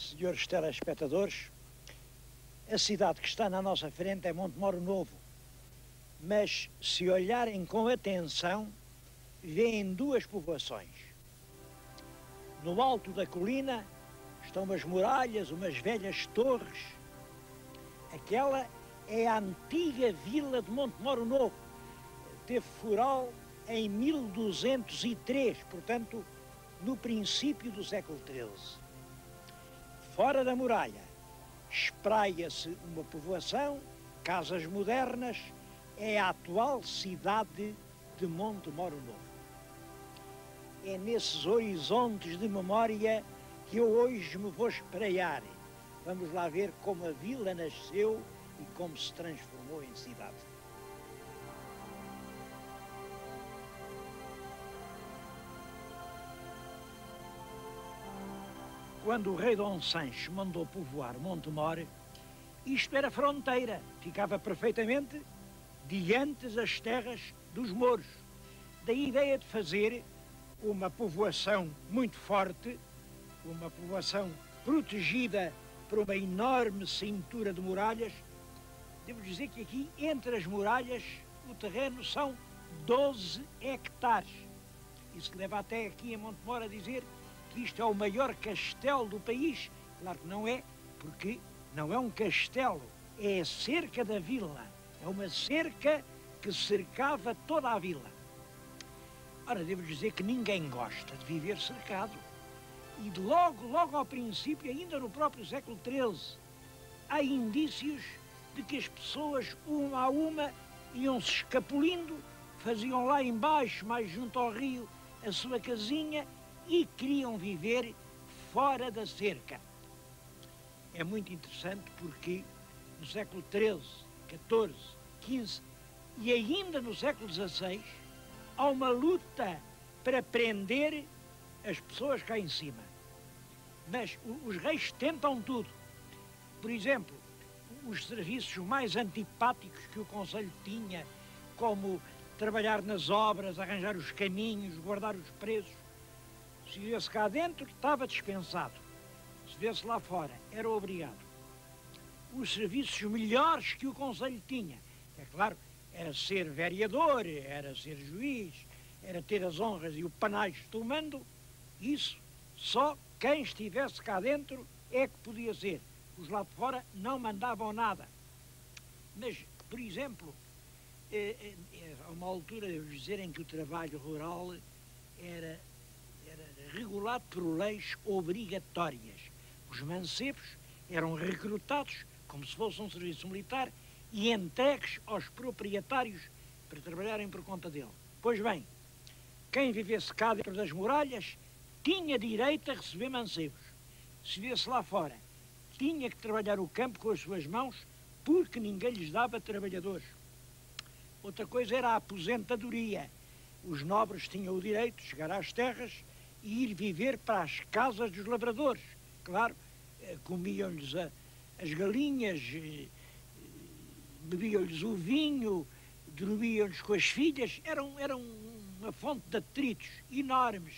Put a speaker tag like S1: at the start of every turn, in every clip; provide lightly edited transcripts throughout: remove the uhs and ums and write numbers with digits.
S1: senhores telespectadores, a cidade que está na nossa frente é Montemor Novo, mas se olharem com atenção, veem duas povoações. No alto da colina estão umas muralhas, umas velhas torres. Aquela é a antiga vila de Montemor Novo. Teve foral em 1203, portanto, no princípio do século XIII. Fora da muralha, espraia-se uma povoação, casas modernas, é a atual cidade de Montemor Novo. É nesses horizontes de memória que eu hoje me vou espraiar. Vamos lá ver como a vila nasceu e como se transformou em cidade. Quando o rei Dom Sancho mandou povoar Montemor, isto era fronteira, ficava perfeitamente diante das terras dos mouros. Da ideia de fazer uma povoação muito forte, uma povoação protegida por uma enorme cintura de muralhas. Devo dizer que aqui, entre as muralhas, o terreno são 12 hectares. Isso leva até aqui em Montemor a dizer que isto é o maior castelo do país. Claro que não é, porque não é um castelo, é a cerca da vila. É uma cerca que cercava toda a vila. Ora, devo dizer que ninguém gosta de viver cercado. E logo ao princípio, ainda no próprio século XIII, há indícios de que as pessoas, uma a uma, iam-se escapulindo, faziam lá embaixo, mais junto ao rio, a sua casinha e queriam viver fora da cerca. É muito interessante porque no século XIII, XIV, XV e ainda no século XVI, há uma luta para prender as pessoas cá em cima. Mas os reis tentam tudo. Por exemplo, os serviços mais antipáticos que o Conselho tinha, como trabalhar nas obras, arranjar os caminhos, guardar os preços, se vivesse cá dentro, estava dispensado. Se vivesse lá fora, era obrigado. Os serviços melhores que o Conselho tinha, é claro, era ser vereador, era ser juiz, era ter as honras e o panágio do mando. Isso só quem estivesse cá dentro é que podia ser. Os lá de fora não mandavam nada. Mas, por exemplo, a uma altura, devo dizer, em que o trabalho rural era regulado por leis obrigatórias. Os mancebos eram recrutados como se fosse um serviço militar e entregues aos proprietários para trabalharem por conta dele. Pois bem, quem vivesse cá dentro das muralhas tinha direito a receber mancebos. Se vivesse lá fora, tinha que trabalhar o campo com as suas mãos porque ninguém lhes dava trabalhadores. Outra coisa era a aposentadoria. Os nobres tinham o direito de chegar às terras e ir viver para as casas dos lavradores. Claro, comiam-lhes as galinhas, bebiam-lhes o vinho, dormiam-lhes com as filhas. Era uma fonte de atritos enormes.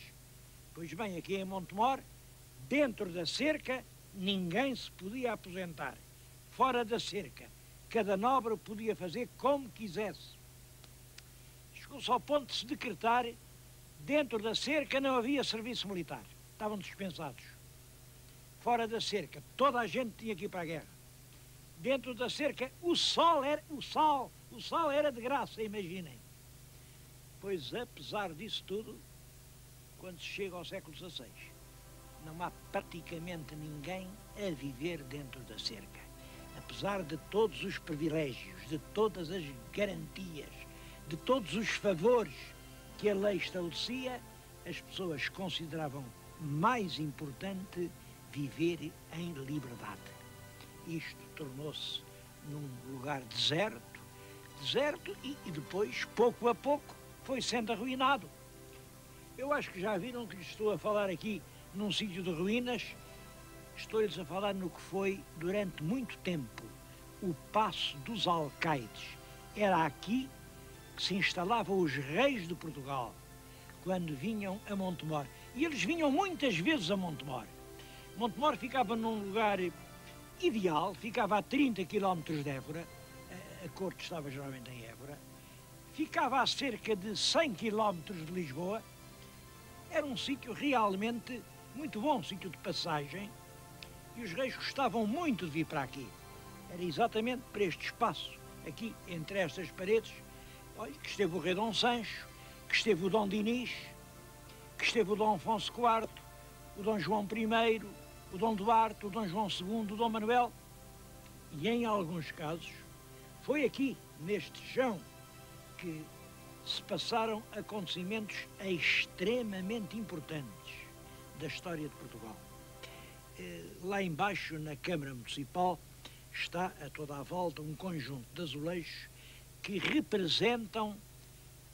S1: Pois bem, aqui em Montemor, dentro da cerca, ninguém se podia aposentar. Fora da cerca, cada nobre podia fazer como quisesse. Chegou-se ao ponto de se decretar, dentro da cerca não havia serviço militar. Estavam dispensados. Fora da cerca, toda a gente tinha que ir para a guerra. Dentro da cerca, o sol era de graça, imaginem. Pois, apesar disso tudo, quando se chega ao século XVI, não há praticamente ninguém a viver dentro da cerca. Apesar de todos os privilégios, de todas as garantias, de todos os favores que a lei estabelecia, as pessoas consideravam mais importante viver em liberdade. Isto tornou-se num lugar deserto e depois, pouco a pouco, foi sendo arruinado. Eu acho que já viram que lhes estou a falar aqui num sítio de ruínas. Estou-lhes a falar no que foi, durante muito tempo, o Paço dos Alcaides. Era aqui que se instalavam os reis de Portugal, quando vinham a Montemor. E eles vinham muitas vezes a Montemor. Montemor ficava num lugar ideal, ficava a 30 quilómetros de Évora, a corte estava geralmente em Évora, ficava a cerca de 100 quilómetros de Lisboa, era um sítio realmente muito bom, um sítio de passagem, e os reis gostavam muito de vir para aqui. Era exatamente para este espaço, aqui entre estas paredes, olha, que esteve o rei Dom Sancho, que esteve o Dom Dinis, que esteve o Dom Afonso IV, o Dom João I, o Dom Duarte, o Dom João II, o Dom Manuel, e em alguns casos foi aqui, neste chão, que se passaram acontecimentos extremamente importantes da história de Portugal. Lá embaixo, na Câmara Municipal, está a toda a volta um conjunto de azulejos que representam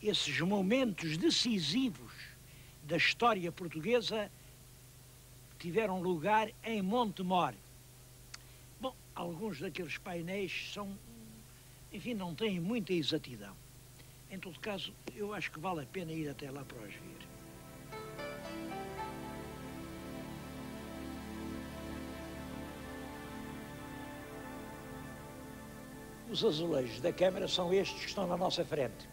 S1: esses momentos decisivos da história portuguesa que tiveram lugar em Montemor. Bom, alguns daqueles painéis são, enfim, não têm muita exatidão. Em todo caso, eu acho que vale a pena ir até lá para os ver. Os azulejos da Câmara são estes que estão na nossa frente.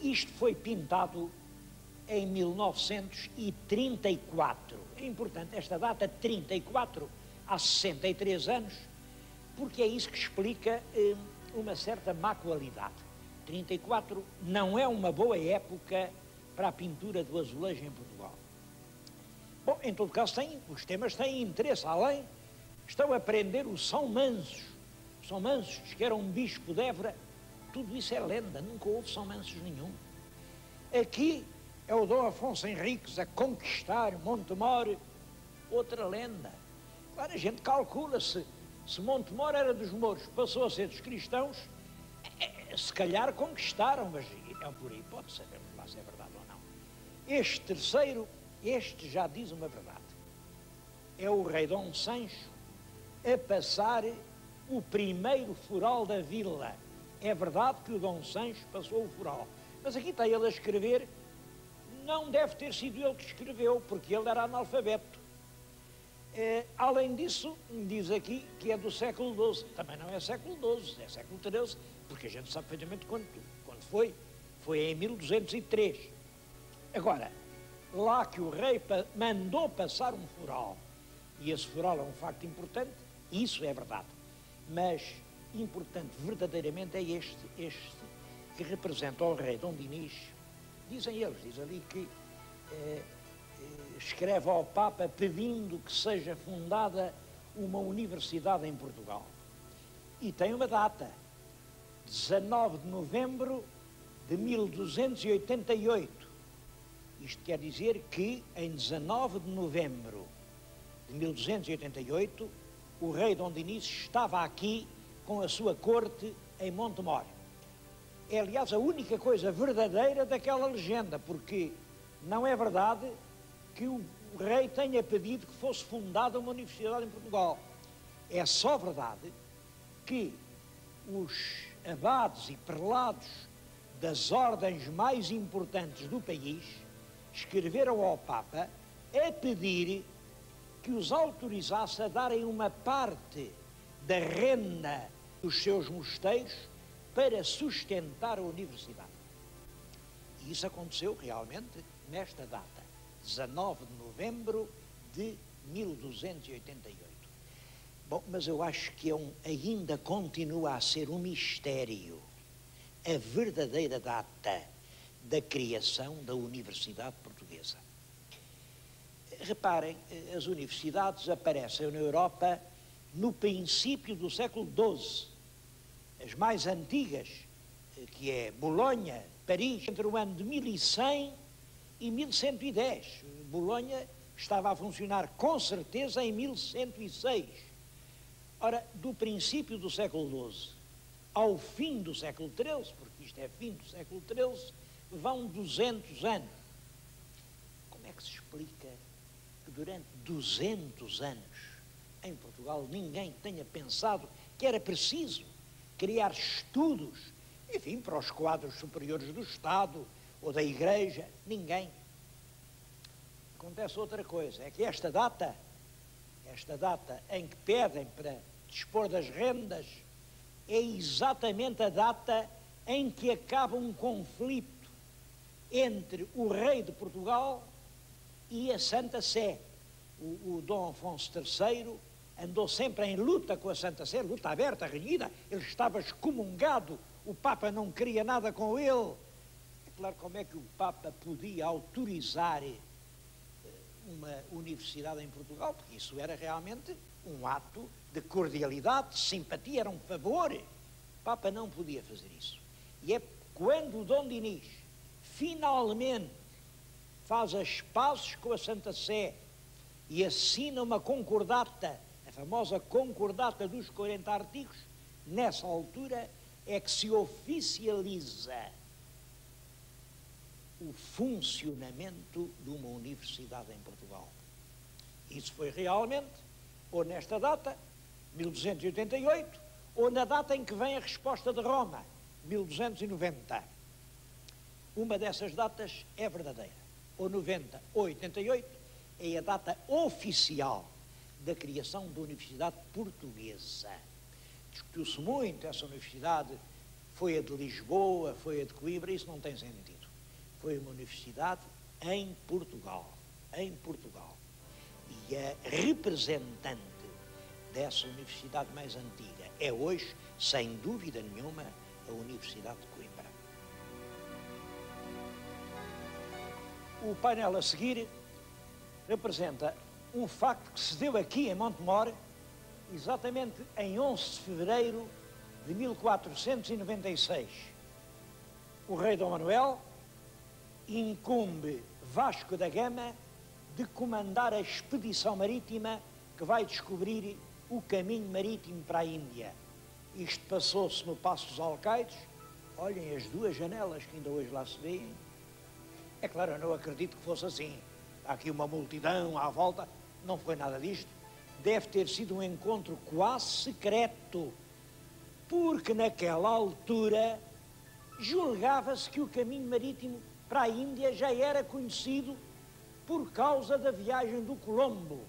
S1: Isto foi pintado em 1934. É importante esta data, 34, há 63 anos, porque é isso que explica uma certa má qualidade. 34 não é uma boa época para a pintura do azulejo em Portugal. Bom, em todo caso, os temas têm interesse. Além, estão a prender o São Mansos. São Mansos, que era um bispo de Évora, tudo isso é lenda, nunca houve São Mansos nenhum. Aqui é o Dom Afonso Henriques a conquistar Montemor, outra lenda. Claro, a gente calcula se Montemor era dos mouros, passou a ser dos cristãos, se calhar conquistaram, mas é por aí, pode saber lá se é verdade ou não. Este terceiro, este já diz uma verdade. É o rei Dom Sancho a passar o primeiro fural da vila. É verdade que o Dom Sancho passou o fural, mas aqui está ele a escrever, não deve ter sido ele que escreveu, porque ele era analfabeto. Além disso, diz aqui que é do século XII. Também não é século XII, é século XIII, porque a gente sabe perfeitamente quando foi. Foi em 1203. Agora, lá que o rei mandou passar um fural, e esse fural é um facto importante, isso é verdade. Mas importante verdadeiramente é este que representa o rei Dom Dinis. Dizem eles, diz ali que escreve ao Papa pedindo que seja fundada uma universidade em Portugal. E tem uma data, 19 de novembro de 1288. Isto quer dizer que em 19 de novembro de 1288, o rei Dom Dinis estava aqui com a sua corte em Montemor. É, aliás, a única coisa verdadeira daquela legenda, porque não é verdade que o rei tenha pedido que fosse fundada uma universidade em Portugal. É só verdade que os abades e prelados das ordens mais importantes do país escreveram ao Papa a pedir que os autorizasse a darem uma parte da renda dos seus mosteiros para sustentar a universidade. E isso aconteceu realmente nesta data, 19 de novembro de 1288. Bom, mas eu acho que ainda continua a ser um mistério a verdadeira data da criação da Universidade Portuguesa. Reparem, as universidades aparecem na Europa no princípio do século XII. As mais antigas, que é Bolonha, Paris, entre o ano de 1100 e 1110. Bolonha estava a funcionar com certeza em 1106. Ora, do princípio do século XII ao fim do século XIII, porque isto é fim do século XIII, vão 200 anos. Como é que se explica que durante 200 anos em Portugal ninguém tenha pensado que era preciso criar estudos, enfim, para os quadros superiores do Estado ou da Igreja? Ninguém. Acontece outra coisa, é que esta data esta data em que pedem para dispor das rendas, é exatamente a data em que acaba um conflito entre o rei de Portugal e a Santa Sé. O Dom Afonso III andou sempre em luta com a Santa Sé, luta aberta, renhida, ele estava excomungado, o Papa não queria nada com ele. É claro, como é que o Papa podia autorizar uma universidade em Portugal? Porque isso era realmente um ato de cordialidade, de simpatia, era um favor. O Papa não podia fazer isso. E é quando o Dom Dinis finalmente faz as pazes com a Santa Sé e assina uma concordata, a famosa concordata dos 40 artigos, nessa altura é que se oficializa o funcionamento de uma universidade em Portugal. Isso foi realmente, ou nesta data, 1288, ou na data em que vem a resposta de Roma, 1290. Uma dessas datas é verdadeira. Ou 90 ou 88 é a data oficial da criação da Universidade Portuguesa. Discutiu-se muito, essa universidade foi a de Lisboa, foi a de Coimbra, isso não tem sentido. Foi uma universidade em Portugal, em Portugal. E a representante dessa universidade mais antiga é hoje, sem dúvida nenhuma, a Universidade de Coimbra. O painel a seguir representa um facto que se deu aqui em Montemor, exatamente em 11 de fevereiro de 1496. O rei Dom Manuel incumbe Vasco da Gama de comandar a expedição marítima que vai descobrir o caminho marítimo para a Índia. Isto passou-se no Paço dos Alcaides. Olhem as duas janelas que ainda hoje lá se veem. É claro, eu não acredito que fosse assim. Há aqui uma multidão à volta. Não foi nada disto. Deve ter sido um encontro quase secreto, porque naquela altura julgava-se que o caminho marítimo para a Índia já era conhecido por causa da viagem do Colombo.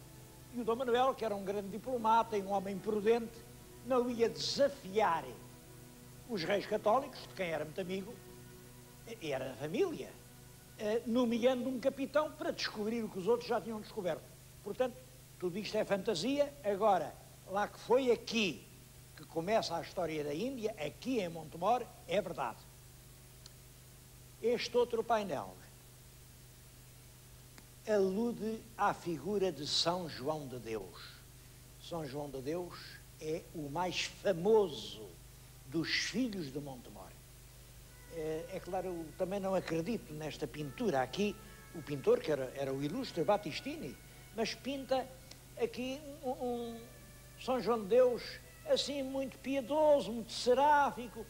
S1: E o Dom Manuel, que era um grande diplomata e um homem prudente, não ia desafiar os reis católicos, de quem era muito amigo, era a família, nomeando um capitão para descobrir o que os outros já tinham descoberto. Portanto, tudo isto é fantasia. Agora, lá que foi aqui que começa a história da Índia, aqui em Montemor, é verdade. Este outro painel alude à figura de São João de Deus. São João de Deus é o mais famoso dos filhos de Montemor. É claro, eu também não acredito nesta pintura. Aqui, o pintor, que era o ilustre Battistini, mas pinta aqui um São João de Deus assim muito piedoso, muito seráfico,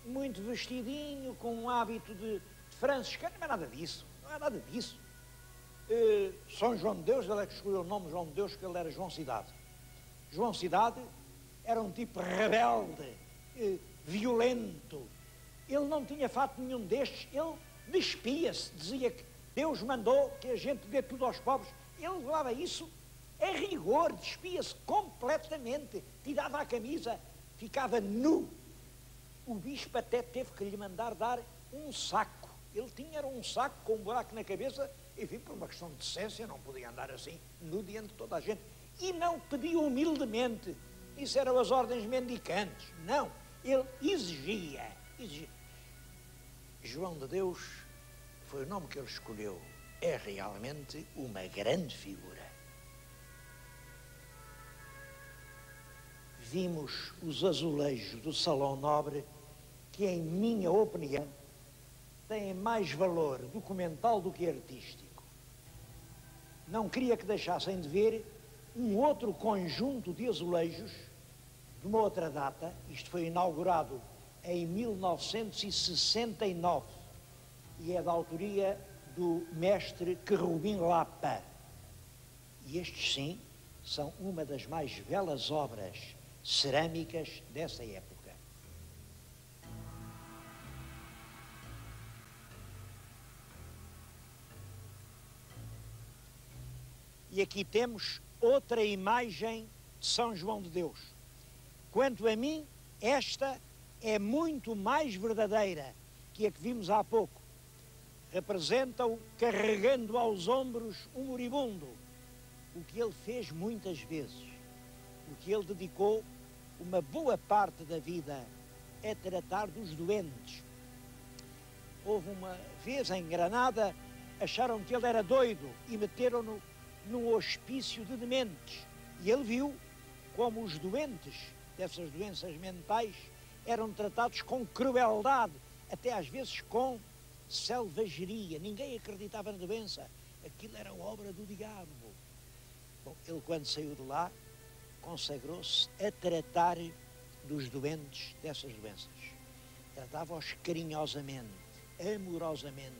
S1: muito vestidinho, com um hábito de franciscano. Não é nada disso, não é nada disso. São João de Deus, ele é que escolheu o nome João de Deus, porque ele era João Cidade. João Cidade era um tipo rebelde, violento. Ele não tinha fato nenhum destes, ele despia-se, dizia que Deus mandou que a gente dê tudo aos pobres. Ele levava isso a rigor, despia-se completamente, tirava a camisa, ficava nu. O bispo até teve que lhe mandar dar um saco. Ele tinha um saco com um buraco na cabeça, enfim, por uma questão de decência, não podia andar assim, nu diante de toda a gente. E não pedia humildemente, isso eram as ordens mendicantes, não, ele exigia. João de Deus foi o nome que ele escolheu, é realmente uma grande figura. Vimos os azulejos do Salão Nobre, que, em minha opinião, têm mais valor documental do que artístico. Não queria que deixassem de ver um outro conjunto de azulejos de uma outra data. Isto foi inaugurado em 1969 e é da autoria do mestre Querubim Lapa. E estes, sim, são uma das mais belas obras cerâmicas dessa época. E aqui temos outra imagem de São João de Deus. Quanto a mim, esta é muito mais verdadeira que a que vimos há pouco. Representa-o carregando aos ombros um moribundo, o que ele fez muitas vezes, o que ele dedicou uma boa parte da vida a tratar dos doentes. Houve uma vez em Granada, acharam que ele era doido e meteram-no num hospício de dementes. E ele viu como os doentes dessas doenças mentais eram tratados com crueldade, até às vezes com selvageria. Ninguém acreditava na doença. Aquilo era obra do diabo. Bom, ele quando saiu de lá, consagrou-se a tratar dos doentes dessas doenças. Tratava-os carinhosamente, amorosamente.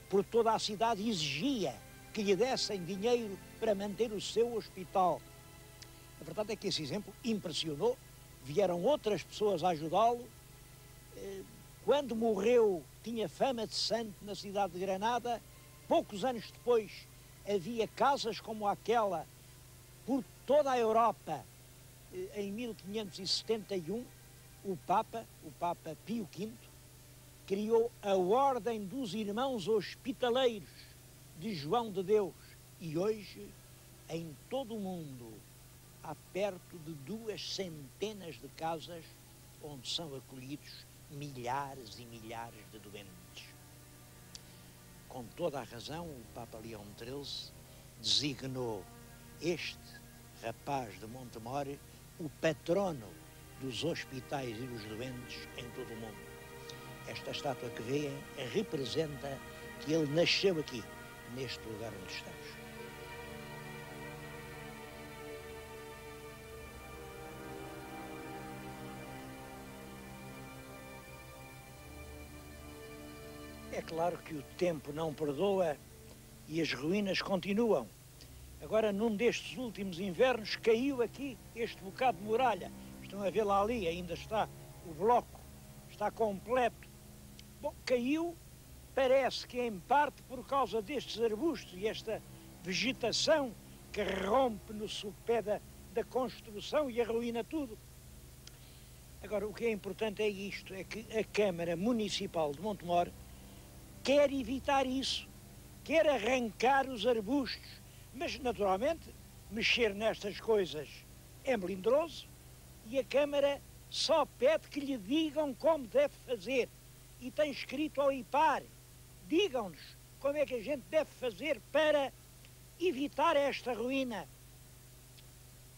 S1: Por toda a cidade exigia que lhe dessem dinheiro para manter o seu hospital. A verdade é que esse exemplo impressionou. Vieram outras pessoas a ajudá-lo. Quando morreu, tinha fama de santo na cidade de Granada. Poucos anos depois, havia casas como aquela por toda a Europa. Em 1571, o Papa Pio V, criou a Ordem dos Irmãos Hospitaleiros de João de Deus. E hoje, em todo o mundo, há perto de 200 de casas onde são acolhidos milhares e milhares de doentes. Com toda a razão, o Papa Leão XIII designou este rapaz de Montemor o patrono dos hospitais e dos doentes em todo o mundo. Esta estátua que veem representa que ele nasceu aqui, neste lugar onde estamos. É claro que o tempo não perdoa e as ruínas continuam. Agora, num destes últimos invernos, caiu aqui este bocado de muralha. Estão a ver lá ali, ainda está o bloco, está completo. Bom, caiu, parece que em parte por causa destes arbustos e esta vegetação que rompe no sopé da construção e arruína tudo. Agora, o que é importante é isto, é que a Câmara Municipal de Montemor quer evitar isso, quer arrancar os arbustos, mas naturalmente mexer nestas coisas é melindroso e a Câmara só pede que lhe digam como deve fazer. E tem escrito ao IPAR, digam-nos como é que a gente deve fazer para evitar esta ruína.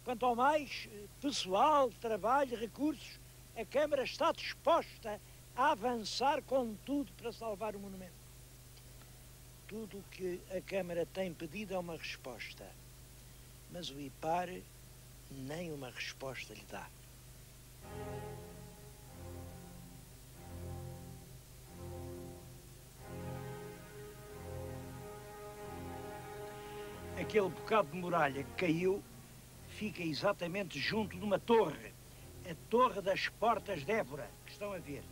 S1: Quanto ao mais pessoal, trabalho, recursos, a Câmara está disposta a avançar com tudo para salvar o monumento. Tudo o que a Câmara tem pedido é uma resposta, mas o IPAR nem uma resposta lhe dá. Aquele bocado de muralha que caiu fica exatamente junto de uma torre, a Torre das Portas de Évora, que estão a ver.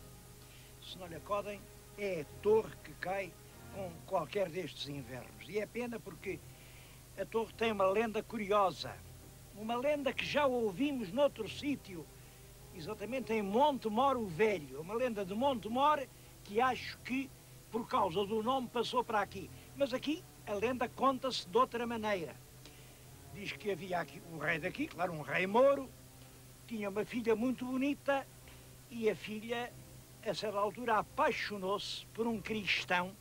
S1: Se não lhe acodem, é a torre que cai com qualquer destes invernos. E é pena porque a torre tem uma lenda curiosa, uma lenda que já ouvimos noutro sítio, exatamente em Montemor o Velho, uma lenda de Montemor que acho que, por causa do nome, passou para aqui. Mas aqui a lenda conta-se de outra maneira. Diz que havia aqui um rei daqui, claro, um rei mouro, tinha uma filha muito bonita e a filha, a certa altura, apaixonou-se por um cristão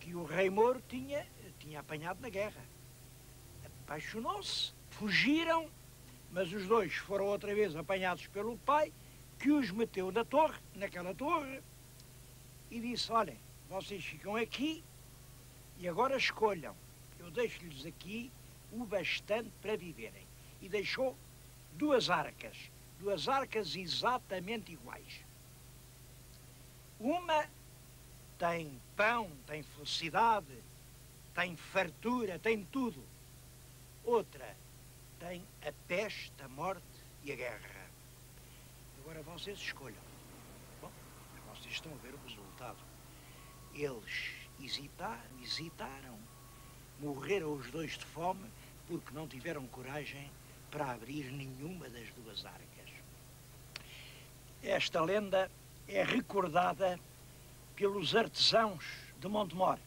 S1: que o rei mouro tinha apanhado na guerra. Apaixonou-se, fugiram, mas os dois foram outra vez apanhados pelo pai, que os meteu naquela torre, e disse, olhem, vocês ficam aqui e agora escolham, eu deixo-lhes aqui o bastante para viverem. E deixou duas arcas exatamente iguais. Uma tem pão, tem felicidade, tem fartura, tem tudo. Outra tem a peste, a morte e a guerra. Agora vocês escolham. Bom, vocês estão a ver o resultado. Eles hesitaram, morreram os dois de fome, porque não tiveram coragem para abrir nenhuma das duas arcas. Esta lenda é recordada pelos artesãos de Montemor.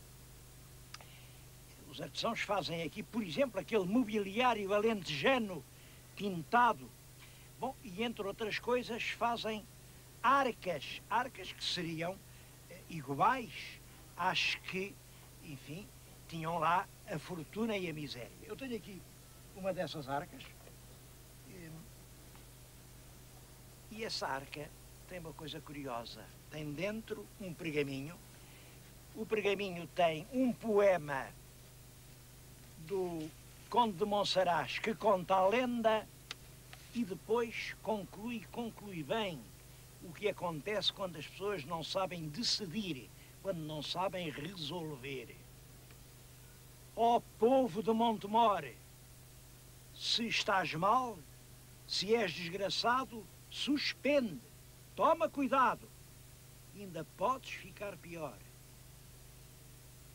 S1: Os artesãos fazem aqui, por exemplo, aquele mobiliário alentejano pintado. Bom, e entre outras coisas fazem arcas que seriam iguais às que, enfim, tinham lá a fortuna e a miséria. Eu tenho aqui uma dessas arcas. E essa arca tem uma coisa curiosa. Tem dentro um pergaminho. O pergaminho tem um poema do Conde de Monsaraz que conta a lenda e depois conclui bem o que acontece quando as pessoas não sabem decidir, quando não sabem resolver. Ó povo de Montemor, se estás mal, se és desgraçado, suspende, toma cuidado, ainda podes ficar pior.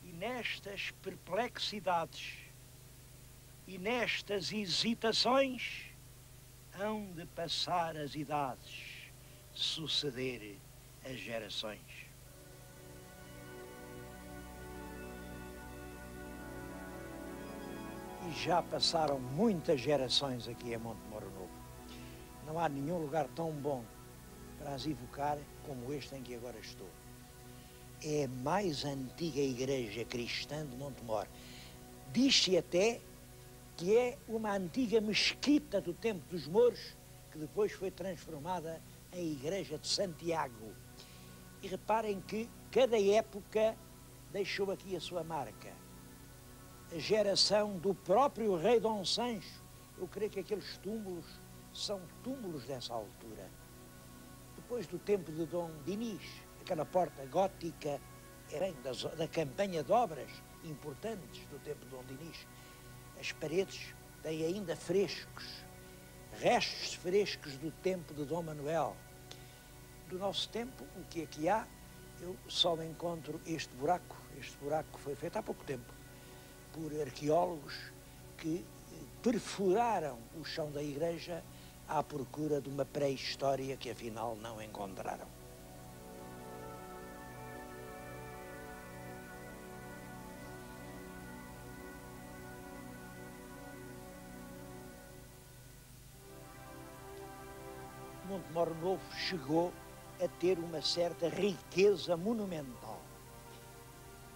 S1: E nestas perplexidades e nestas hesitações hão de passar as idades, suceder as gerações. E já passaram muitas gerações aqui em Montemor Novo. Não há nenhum lugar tão bom para as evocar como este em que agora estou. É a mais antiga igreja cristã de Montemor. Diz-se até que é uma antiga mesquita do tempo dos mouros, que depois foi transformada em igreja de Santiago. E reparem que cada época deixou aqui a sua marca. A geração do próprio rei Dom Sancho, eu creio que aqueles túmulos são túmulos dessa altura. Depois do tempo de Dom Dinis, aquela porta gótica, era da campanha de obras importantes do tempo de Dom Dinis. As paredes têm ainda frescos, restos frescos do tempo de Dom Manuel. Do nosso tempo, o que aqui há, eu só encontro este buraco. Este buraco foi feito há pouco tempo por arqueólogos que perfuraram o chão da igreja à procura de uma pré-história que afinal não encontraram. Montemor Novo chegou a ter uma certa riqueza monumental.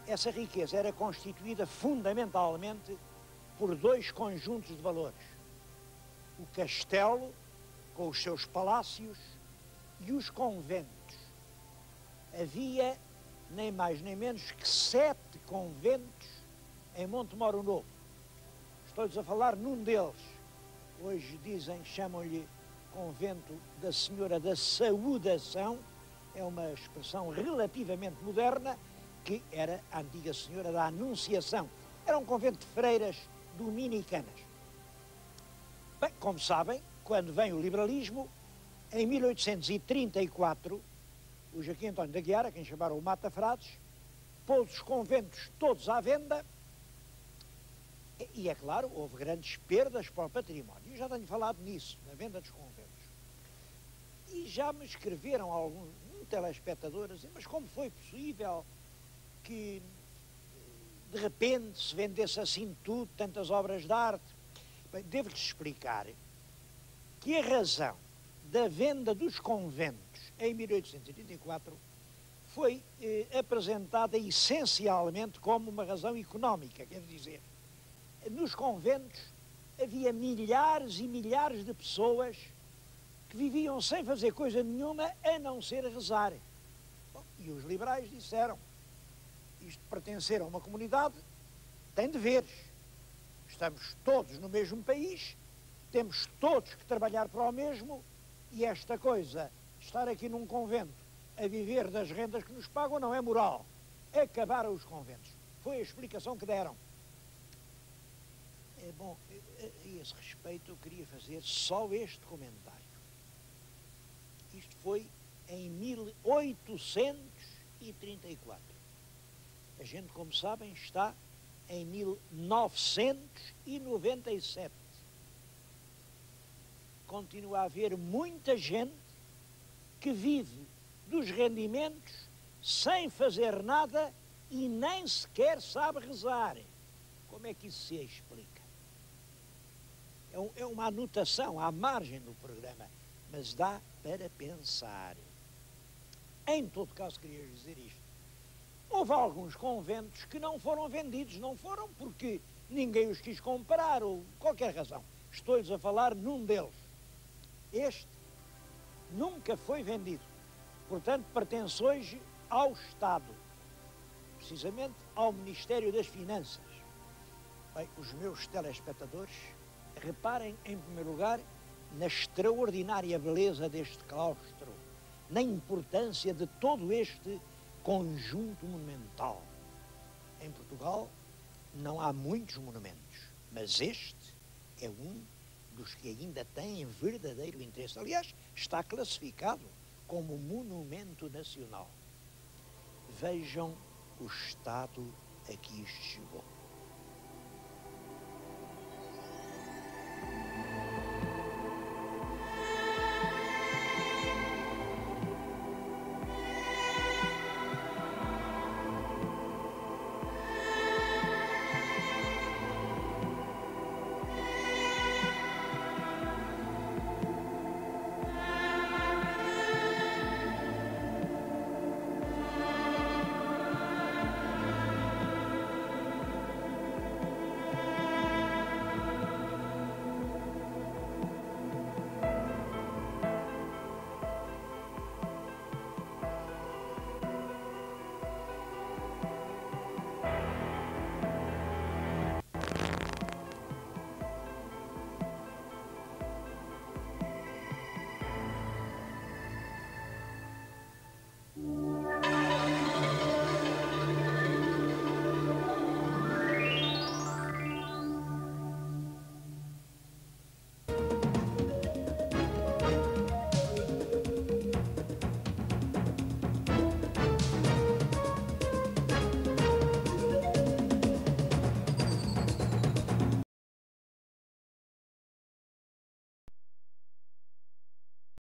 S1: Essa riqueza era constituída fundamentalmente por dois conjuntos de valores. O castelo, com os seus palácios, e os conventos. Havia nem mais nem menos que 7 conventos em Montemor Novo. Estou-lhes a falar num deles. Hoje dizem, chamam-lhe Convento da Senhora da Saúdação, é uma expressão relativamente moderna, que era a antiga Senhora da Anunciação. Era um convento de freiras dominicanas. Bem, como sabem, quando vem o liberalismo, em 1834, o Joaquim António da Guiara, quem chamaram o Mata Frades, pôs os conventos todos à venda e, é claro, houve grandes perdas para o património. Eu já tenho falado nisso, na venda dos conventos. E já me escreveram alguns telespectadores, mas como foi possível que de repente se vendesse assim tudo, tantas obras de arte? Bem, devo-lhes explicar que a razão da venda dos conventos em 1884 foi apresentada essencialmente como uma razão económica, quer dizer, nos conventos havia milhares e milhares de pessoas que viviam sem fazer coisa nenhuma a não ser rezar. Bom, e os liberais disseram, isto pertencer a uma comunidade tem deveres. Estamos todos no mesmo país, temos todos que trabalhar para o mesmo, e esta coisa, estar aqui num convento a viver das rendas que nos pagam, não é moral. Acabaram os conventos. Foi a explicação que deram. Bom, a esse respeito eu queria fazer só este comentário. Isto foi em 1834. A gente, como sabem, está em 1997. Continua a haver muita gente que vive dos rendimentos sem fazer nada e nem sequer sabe rezar. Como é que isso se explica? É uma anotação à margem do programa, mas dá para pensar. Em todo caso, queria dizer isto. Houve alguns conventos que não foram vendidos, não foram porque ninguém os quis comprar ou qualquer razão. Estou-lhes a falar num deles. Este nunca foi vendido. Portanto, pertence hoje ao Estado, precisamente ao Ministério das Finanças. Bem, os meus telespectadores, reparem em primeiro lugar na extraordinária beleza deste claustro, na importância de todo este conjunto monumental. Em Portugal não há muitos monumentos, mas este é um dos que ainda têm verdadeiro interesse. Aliás, está classificado como monumento nacional. Vejam o estado a que isto